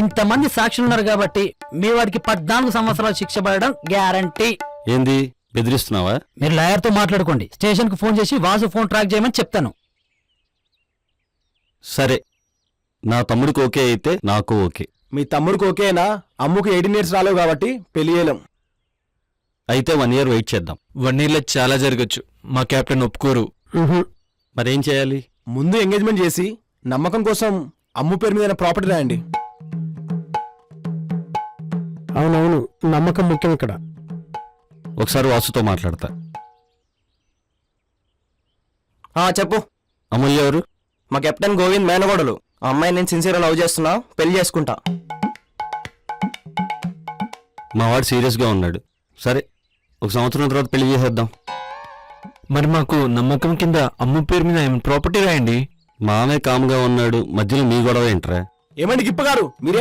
ఇంతమంది సాక్షులు ఉన్నారు కాబట్టి మీ వాడికి 14 సంవత్సరాలు శిక్ష పడడం గ్యారంటీ. ఏంది బెదిరిస్తున్నావా? మీరు లాయర్తో మాట్లాడుకోండి. స్టేషన్ కు ఫోన్ చేసి వాసు ఫోన్ ట్రాక్ చేయమని చెప్తాను. సరే, నా తమ్ముడికి ఓకే అయితే నాకు ఓకే. మీ తమ్ముడికి ఓకేనా? అమ్ముకు 18 years రాలేవు కాబట్టి పెళ్లి చేయలేం. అయితే 1 year వెయిట్ చేద్దాం. 1 yearలో చాలా జరగచ్చు. మా కెప్టెన్ ఒప్పుకోరు. మరేం చేయాలి? ముందు ఎంగేజ్మెంట్ చేసి నమ్మకం కోసం అమ్ము పేరు మీద ప్రాపర్టీ రాయండి. అవునవును, నమ్మకం ముఖ్యం ఇక్కడ. ఒకసారి వాసుతో మాట్లాడతా. చెప్పు. అమూల్య ఎవరు? మా కెప్టెన్ గోవింద్ మేనగోడలు. ఆ అమ్మాయి నేను సిన్సియర్గా లవ్ చేస్తున్నా, పెళ్లి చేసుకుంటా. మా వాడు సీరియస్గా ఉన్నాడు. సరే, 1 సంవత్సరం తర్వాత పెళ్లి చేసేద్దాం. మరి మాకు నమ్మకం కింద అమ్ము పేరు మీద ప్రాపర్టీ రాయండి. మామే కామ్గా ఉన్నాడు, మధ్యలో మీ గొడవ ఏంట్రా? ఏమండి గిప్పగారు, మీరే